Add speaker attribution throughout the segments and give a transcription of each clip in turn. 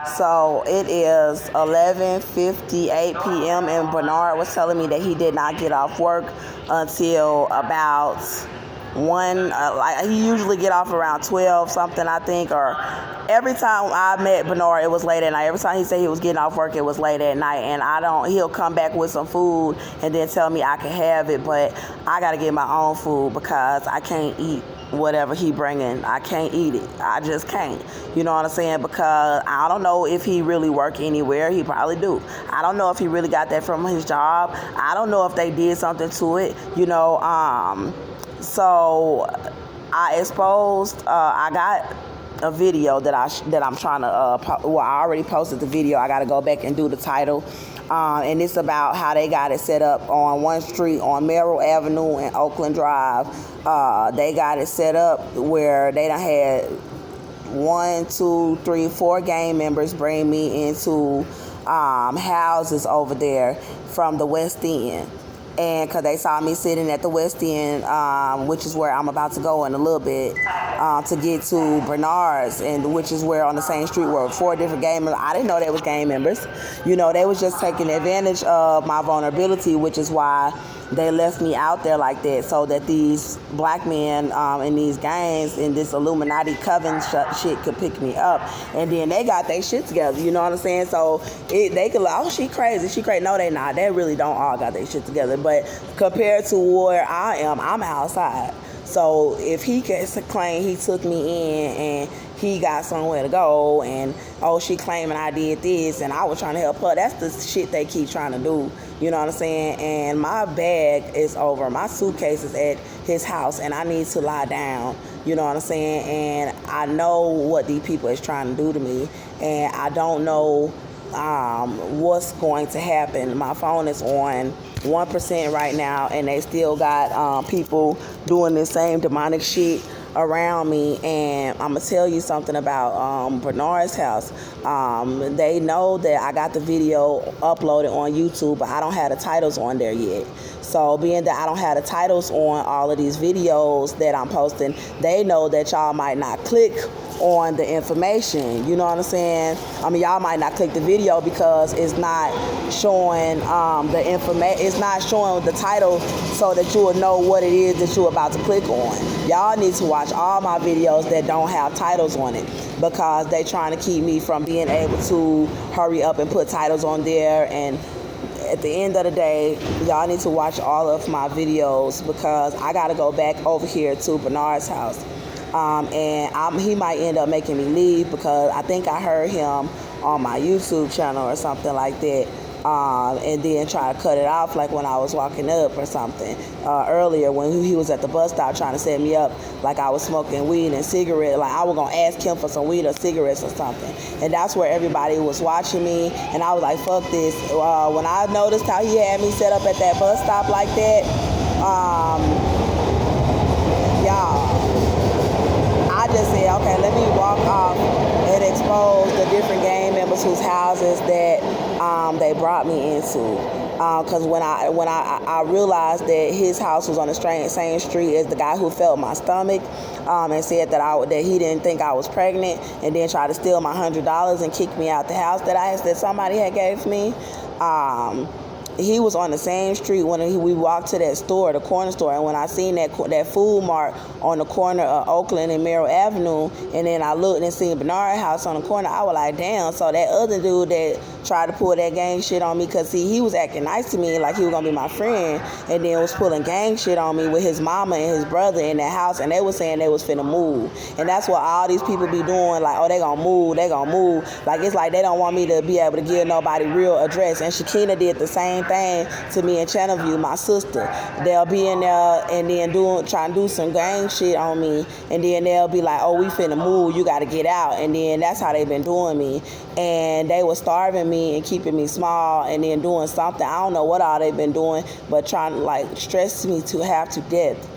Speaker 1: So it is 11:58 p.m. and Bernard was telling me that he did not get off work until about one. Like he usually get off around 12 something, I think. Or every time I met Bernard, it was late at night. Every time he said he was getting off work, it was late at night. And I don't. He'll come back with some food and then tell me I can have it, but I gotta get my own food because I can't eat whatever he bringing. I can't eat it. I just can't. You know what I'm saying? Because I don't know if he really work anywhere. He probably do. I don't know if he really got that from his job. I don't know if they did something to it. So I exposed. I got a video that I'm trying to. I already posted the video. I got to go back and do the title. And it's about how they got it set up on one street on Merrill Avenue and Oakland Drive. They got it set up where they done had 1, 2, 3, 4 gang members bring me into houses over there from the West End. And because they saw me sitting at the West End, which is where I'm about to go in a little bit, to get to Bernard's, and which is where on the same street were 4 different gang members. I didn't know they was gang members. They was just taking advantage of my vulnerability, which is why they left me out there like that, so that these black men in these gangs in this Illuminati coven shit could pick me up. And then they got their shit together, you know what I'm saying? So they could like, oh, she crazy. No, they not. They really don't all got their shit together. But compared to where I am, I'm outside. So if he can claim he took me in and he got somewhere to go, and oh, she claiming I did this and I was trying to help her, that's the shit they keep trying to do. You know what I'm saying? And my bag is over. My suitcase is at his house and I need to lie down. You know what I'm saying? And I know what these people is trying to do to me, and I don't know what's going to happen. My phone is on 1% right now, and they still got people doing the same demonic shit around me. And I'm gonna tell you something about Bernard's house. They know that I got the video uploaded on YouTube, but I don't have the titles on there yet. So being that I don't have the titles on all of these videos that I'm posting, they know that y'all might not click on the information. You know what I'm saying? I mean, y'all might not click the video because it's not showing the information. It's not showing the title so that you will know what it is that you're about to click on. Y'all need to watch all my videos that don't have titles on it, because they trying to keep me from being able to hurry up and put titles on there. And at the end of the day, y'all need to watch all of my videos, because I got to go back over here to Bernard's house. He might end up making me leave, because I think I heard him on my YouTube channel or something like that, and then try to cut it off, like when I was walking up or something earlier when he was at the bus stop trying to set me up like I was smoking weed and cigarettes, like I was going to ask him for some weed or cigarettes or something. And that's where everybody was watching me, and I was like, fuck this. When I noticed how he had me set up at that bus stop like that, I just said, okay, let me walk off and expose the different gang members whose houses that they brought me into. Because when I realized that his house was on the same street as the guy who felt my stomach, and said that he didn't think I was pregnant, and then tried to steal my $100 and kick me out the house that somebody had gave me. He was on the same street when we walked to that store, the corner store, and when I seen that food mart on the corner of Oakland and Merrill Avenue, and then I looked and seen Bernard's house on the corner, I was like, damn. So that other dude that tried to pull that gang shit on me, because he was acting nice to me like he was gonna be my friend, and then was pulling gang shit on me with his mama and his brother in that house, and they was saying they was finna move. And that's what all these people be doing, like, oh, they gonna move. Like, it's like they don't want me to be able to give nobody real address. And Shakina did the same thing to me in Channelview, my sister. They'll be in there and then trying to do some gang shit on me, and then they'll be like, oh, we finna move, you gotta get out. And then that's how they've been doing me. And they were starving me and keeping me small, and then doing something, I don't know what all they've been doing, but trying to like stress me to half to death.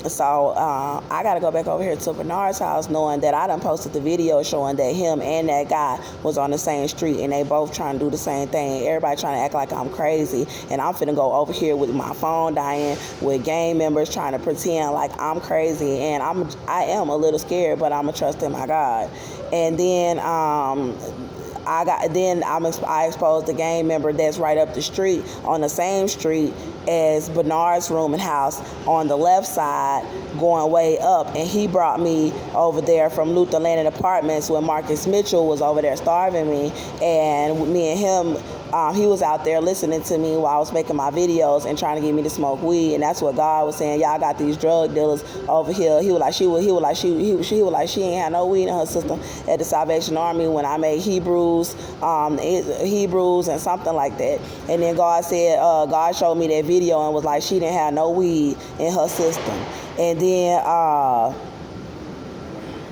Speaker 1: So I got to go back over here to Bernard's house, knowing that I done posted the video showing that him and that guy was on the same street, and they both trying to do the same thing. Everybody trying to act like I'm crazy, and I'm finna go over here with my phone dying, with gang members trying to pretend like I'm crazy. And I am a little scared, but I'm a trust in my God. And then I exposed the gang member that's right up the street on the same street as Bernard's room and house on the left side going way up, and he brought me over there from Luther Landing Apartments when Marcus Mitchell was over there starving me, and me and him, he was out there listening to me while I was making my videos and trying to get me to smoke weed. And that's what God was saying. Y'all got these drug dealers over here. He was like she ain't had no weed in her system at the Salvation Army when I made Hebrews and something like that. And then God said, God showed me that video and was like, she didn't have no weed in her system. And then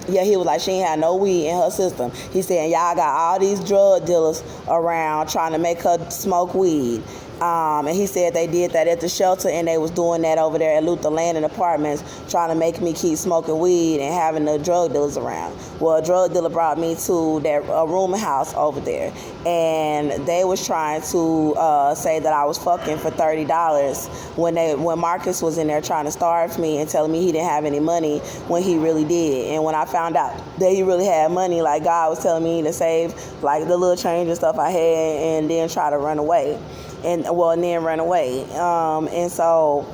Speaker 1: he was like, she ain't had no weed in her system. He said, y'all got all these drug dealers around trying to make her smoke weed. And he said they did that at the shelter, and they was doing that over there at Luther Landing Apartments, trying to make me keep smoking weed and having the drug dealers around. Well, a drug dealer brought me to a room and house over there, and they was trying to say that I was fucking for $30 when Marcus was in there trying to starve me and telling me he didn't have any money when he really did. And when I found out that he really had money, like God was telling me to save like the little change and stuff I had, and then try to run away. And then run away. And so,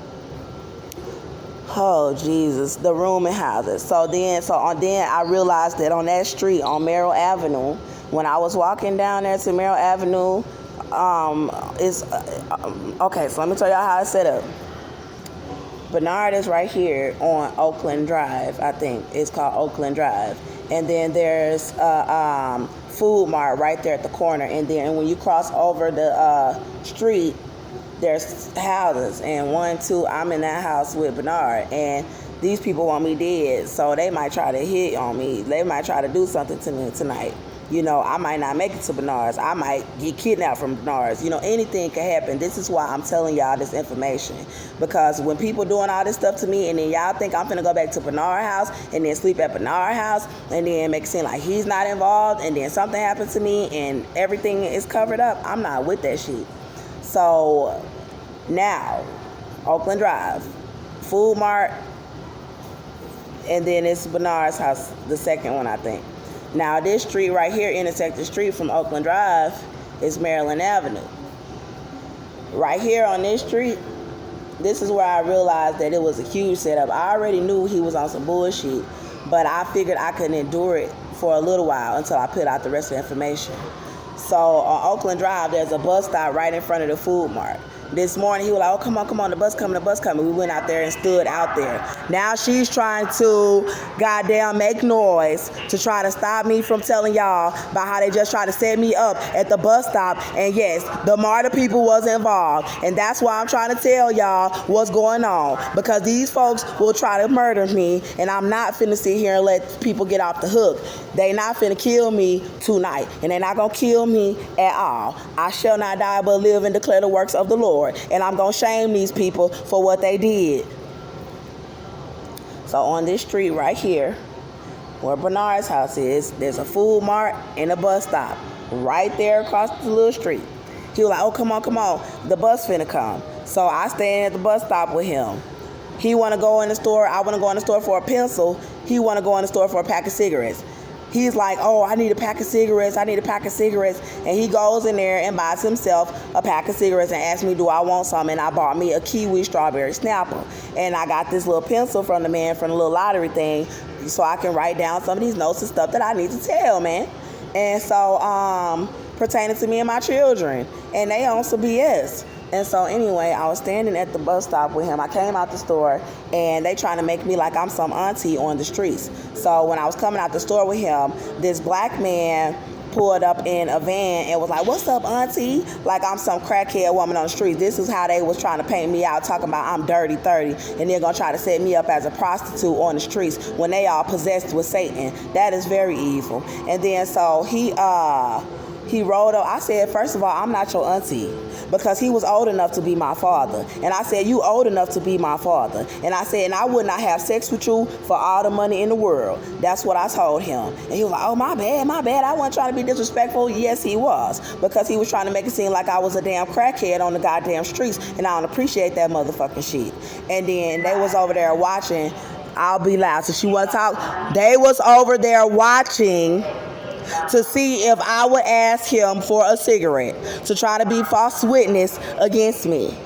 Speaker 1: oh Jesus, the room and houses. So then I realized that on that street on Merrill Avenue, when I was walking down there to Merrill Avenue, okay. So let me tell y'all how it's set up. Bernard is right here on Oakland Drive. I think it's called Oakland Drive. And then there's Food Mart right there at the corner. And then when you cross over the street, there's houses. And 1, 2, I'm in that house with Bernard. And these people want me dead. So they might try to hit on me. They might try to do something to me tonight. You know, I might not make it to Bernard's. I might get kidnapped from Bernard's. You know, anything can happen. This is why I'm telling y'all this information. Because when people doing all this stuff to me, and then y'all think I'm finna go back to Bernard's house and then sleep at Bernard's house and then make it seem like he's not involved, and then something happened to me and everything is covered up, I'm not with that shit. So now, Oakland Drive, Food Mart, and then it's Bernard's house, the second one, I think. Now, this street right here, intersect the street from Oakland Drive, is Maryland Avenue. Right here on this street, this is where I realized that it was a huge setup. I already knew he was on some bullshit, but I figured I couldn't endure it for a little while until I put out the rest of the information. So on Oakland Drive, there's a bus stop right in front of the Food Mart. This morning, he was like, oh, come on, the bus coming. We went out there and stood out there. Now she's trying to goddamn make noise to try to stop me from telling y'all about how they just tried to set me up at the bus stop. And yes, the MARTA people was involved. And that's why I'm trying to tell y'all what's going on. Because these folks will try to murder me, and I'm not finna sit here and let people get off the hook. They not finna kill me tonight, and they're not gonna kill me at all. I shall not die but live and declare the works of the Lord. And I'm going to shame these people for what they did. So on this street right here, where Bernard's house is, there's a Food Mart and a bus stop right there across the little street. He was like, oh, come on. The bus finna come. So I stand at the bus stop with him. He want to go in the store. I want to go in the store for a pencil. He want to go in the store for a pack of cigarettes. He's like, oh, I need a pack of cigarettes. And he goes in there and buys himself a pack of cigarettes and asks me, do I want some? And I bought me a kiwi strawberry snapper. And I got this little pencil from the man from the little lottery thing so I can write down some of these notes and stuff that I need to tell, man. And so, pertaining to me and my children. And they on some BS. And so anyway, I was standing at the bus stop with him. I came out the store, and they trying to make me like I'm some auntie on the streets. So when I was coming out the store with him, this black man pulled up in a van and was like, what's up, auntie? Like I'm some crackhead woman on the street. This is how they was trying to paint me out, talking about I'm dirty 30, and they're going to try to set me up as a prostitute on the streets when they all possessed with Satan. That is very evil. And then so he rolled up. I said, first of all, I'm not your auntie, because he was old enough to be my father. And I said, you old enough to be my father. And I said, and I would not have sex with you for all the money in the world. That's what I told him. And he was like, oh, my bad. I wasn't trying to be disrespectful. Yes, he was, because he was trying to make it seem like I was a damn crackhead on the goddamn streets, and I don't appreciate that motherfucking shit. And then they was over there watching. I'll be loud. So she want to talk. They was over there watching to see if I would ask him for a cigarette, to try to be false witness against me.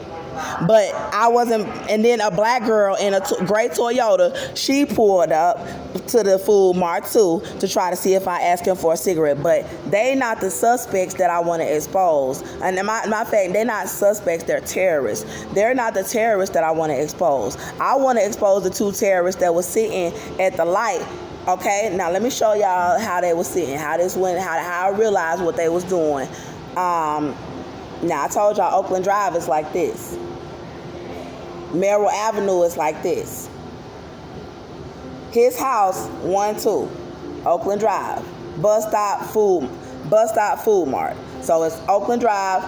Speaker 1: But I wasn't, and then a black girl in a gray Toyota, she pulled up to the food mart too to try to see if I asked him for a cigarette. But they not the suspects that I want to expose. And my fact, they're not suspects, they're terrorists. They're not the terrorists that I want to expose. I want to expose the two terrorists that was sitting at the light. Okay, now let me show y'all how they was sitting, how this went, how I realized what they was doing. Now I told y'all Oakland Drive is like this. Merrill Avenue is like this. His house, 1-2, Oakland Drive. Bus stop food mart. So it's Oakland Drive,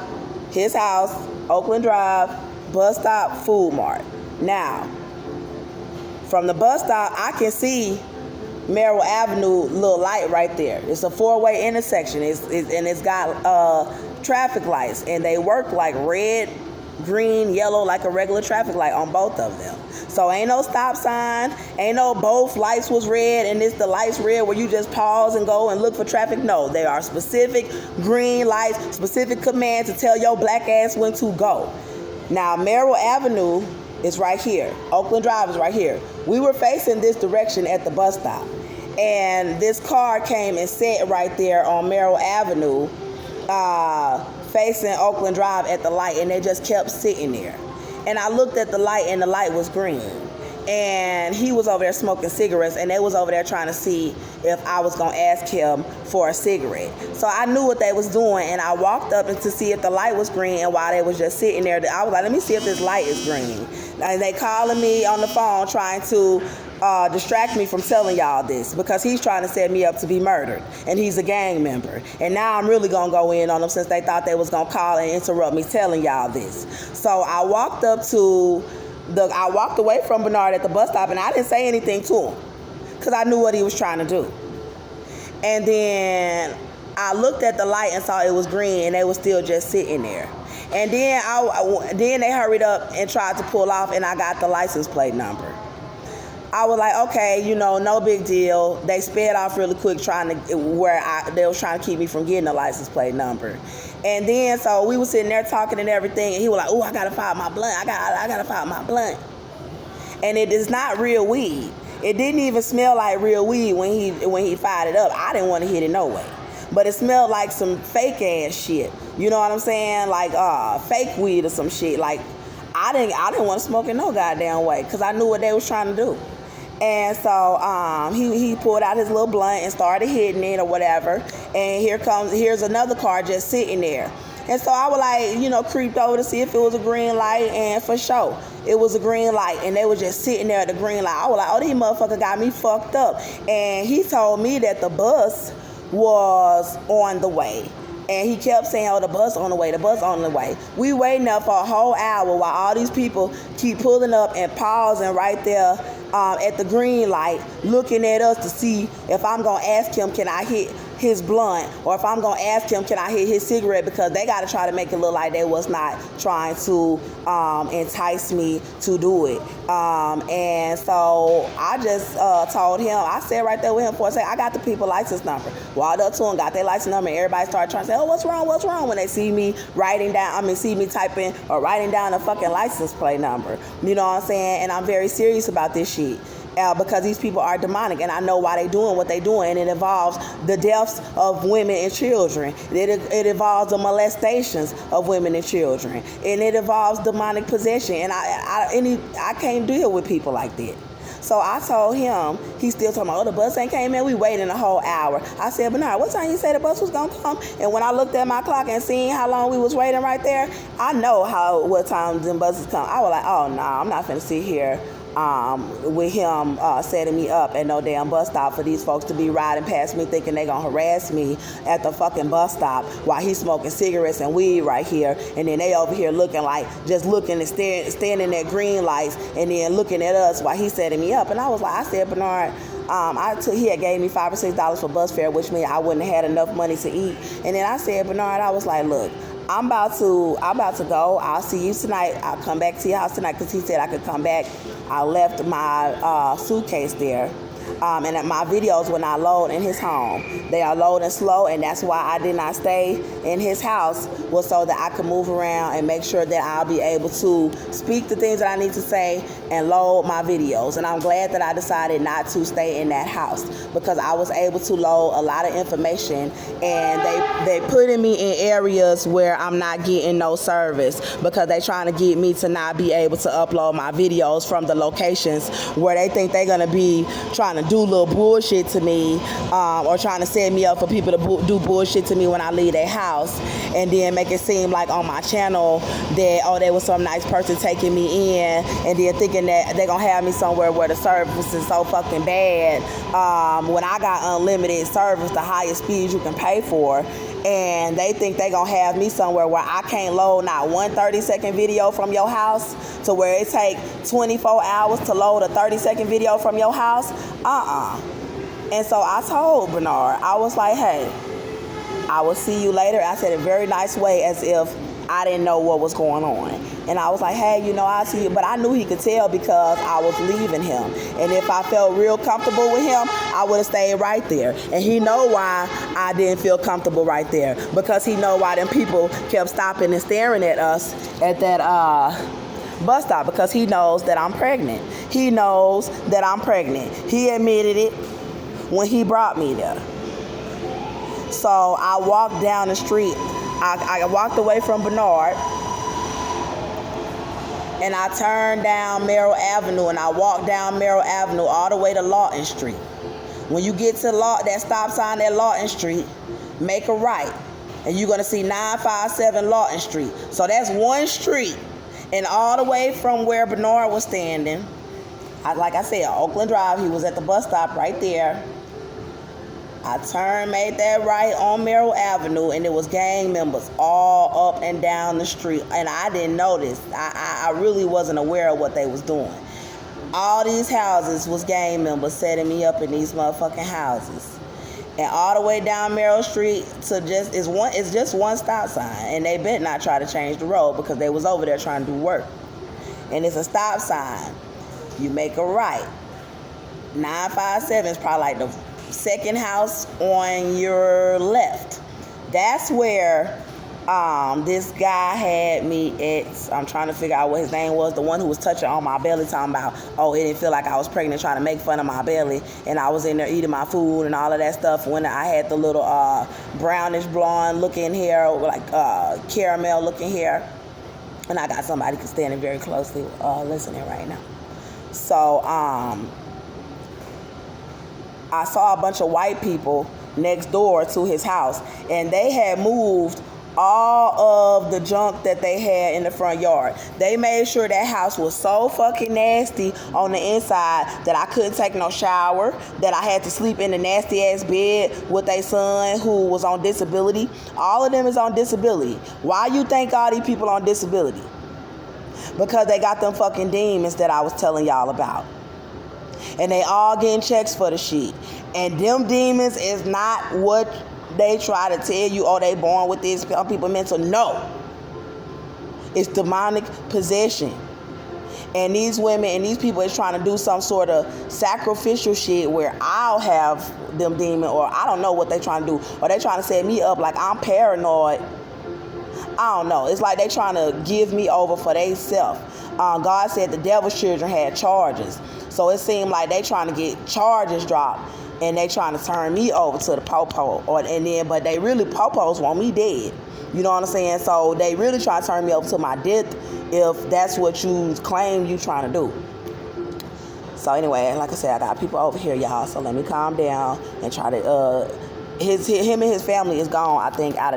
Speaker 1: his house, Oakland Drive, bus stop food mart. Now, from the bus stop, I can see Merrill Avenue little light right there. It's a 4-way intersection. It's got traffic lights, and they work like red, green, yellow, like a regular traffic light on both of them. So ain't no stop sign, ain't no both lights was red and it's the lights red where you just pause and go and look for traffic. No, there are specific green lights, specific commands to tell your black ass when to go. Now Merrill Avenue is right here. Oakland Drive is right here. We were facing this direction at the bus stop, and this car came and sat right there on Merrill Avenue, facing Oakland Drive at the light, and they just kept sitting there. And I looked at the light, and the light was green. And he was over there smoking cigarettes, and they was over there trying to see if I was going to ask him for a cigarette. So I knew what they was doing, and I walked up to see if the light was green, and while they was just sitting there, I was like, let me see if this light is green. And they calling me on the phone trying to distract me from telling y'all this, because he's trying to set me up to be murdered, and he's a gang member. And now I'm really gonna go in on them, since they thought they was gonna call and interrupt me telling y'all this. So I walked away from Bernard at the bus stop, and I didn't say anything to him because I knew what he was trying to do. And then I looked at the light and saw it was green, and they were still just sitting there. And then then they hurried up and tried to pull off, and I got the license plate number. I was like, okay, no big deal. They sped off really quick, they was trying to keep me from getting the license plate number. And then so we were sitting there talking and everything, and he was like, oh, I gotta file my blunt. I gotta file my blunt. And it is not real weed. It didn't even smell like real weed when he fired it up. I didn't want to hit it no way. But it smelled like some fake ass shit. You know what I'm saying? Like fake weed or some shit. Like I didn't want to smoke it no goddamn way, because I knew what they was trying to do. And so he pulled out his little blunt and started hitting it or whatever. And here's another car just sitting there. And so I was like, creeped over to see if it was a green light, and for sure, it was a green light. And they were just sitting there at the green light. I was like, oh, these motherfuckers got me fucked up. And he told me that the bus was on the way. And he kept saying, oh, the bus on the way, the bus on the way. We waiting up for a whole hour while all these people keep pulling up and pausing right there at the green light, looking at us to see if I'm going to ask him, can I hit his blunt, or if I'm going to ask him, can I hit his cigarette, because they got to try to make it look like they was not trying to entice me to do it. And so I just told him, I said right there with him for a second, I got the people license number. Walked up to him, got their license number, and everybody started trying to say, oh, what's wrong, when they see me see me typing or writing down a fucking license plate number. You know what I'm saying? And I'm very serious about this shit. Because these people are demonic, and I know why they're doing what they're doing, and it involves the deaths of women and children. It involves the molestations of women and children, and it involves demonic possession. And I can't deal with people like that. So I told him, he's still talking about, oh, the bus ain't came in, we waiting a whole hour. I said, Bernard, what time you say the bus was gonna come? And when I looked at my clock and seen how long we was waiting right there, I know what time them buses come. I was like, oh, no, I'm not finna sit here with him setting me up at no damn bus stop for these folks to be riding past me thinking they gonna harass me at the fucking bus stop while he's smoking cigarettes and weed right here, and then they over here looking like, just looking and standing at green lights, and then looking at us while he's setting me up. And I said, Bernard, he had gave me $5 or $6 for bus fare, which means I wouldn't have had enough money to eat. And then I said, Bernard, I was like, look, I'm about to go. I'll see you tonight. I'll come back to your house tonight, because he said I could come back. I left my suitcase there. And my videos will not load in his home. They are loading slow, and that's why I did not stay in his house, was so that I could move around and make sure that I'll be able to speak the things that I need to say and load my videos. And I'm glad that I decided not to stay in that house, because I was able to load a lot of information, and they putting me in areas where I'm not getting no service, because they trying to get me to not be able to upload my videos from the locations where they think they're gonna be trying to do little bullshit to me, or trying to set me up for people to do bullshit to me when I leave their house, and then make it seem like on my channel that, oh, there was some nice person taking me in, and then thinking that they're gonna have me somewhere where the service is so fucking bad, when I got unlimited service, the highest speed you can pay for. And they think they gonna have me somewhere where I can't load not one 30-second video from your house, to where it take 24 hours to load a 30-second video from your house. And so I told Bernard, I was like, hey, I will see you later. I said it a very nice way, as if I didn't know what was going on. And I was like, hey, I'll see you. But I knew he could tell, because I was leaving him. And if I felt real comfortable with him, I would have stayed right there. And he know why I didn't feel comfortable right there, because he know why them people kept stopping and staring at us at that bus stop, because he knows that I'm pregnant. He knows that I'm pregnant. He admitted it when he brought me there. So I walked down the street. I walked away from Bernard, and I turned down Merrill Avenue, and I walked down Merrill Avenue all the way to Lawton Street. When you get to that stop sign at Lawton Street, make a right, and you're going to see 957 Lawton Street. So that's one street. And all the way from where Bernard was standing, like I said, Oakland Drive, he was at the bus stop right there. I made that right on Merrill Avenue, and it was gang members all up and down the street, and I didn't notice. I really wasn't aware of what they was doing. All these houses was gang members setting me up in these motherfucking houses, and all the way down Merrill Street to it's just one stop sign, and they better not try to change the road, because they was over there trying to do work. And it's a stop sign. You make a right. 957 is probably like the second house on your left. That's where this guy had me at. I'm trying to figure out what his name was. The one who was touching on my belly, talking about, oh, it didn't feel like I was pregnant, trying to make fun of my belly, and I was in there eating my food and all of that stuff. When I had the little brownish blonde looking hair, like caramel looking hair, and I got somebody standing very closely listening right now. So I saw a bunch of white people next door to his house, and they had moved all of the junk that they had in the front yard. They made sure that house was so fucking nasty on the inside that I couldn't take no shower, that I had to sleep in a nasty ass bed with a son who was on disability. All of them is on disability. Why you think all these people on disability? Because they got them fucking demons that I was telling y'all about. And they all getting checks for the shit. And them demons is not what they try to tell you, oh, they born with this, people mental. No. It's demonic possession. And these women and these people is trying to do some sort of sacrificial shit where I'll have them demon, or I don't know what they trying to do. Or they trying to set me up like I'm paranoid. I don't know. It's like they trying to give me over for they self. God said the devil's children had charges. So it seemed like they trying to get charges dropped, and they trying to turn me over to the popo. But they really, popos want me dead. You know what I'm saying? So they really try to turn me over to my death if that's what you claim you trying to do. So anyway, like I said, I got people over here, y'all. So let me calm down and try to, him and his family is gone, I think, out of the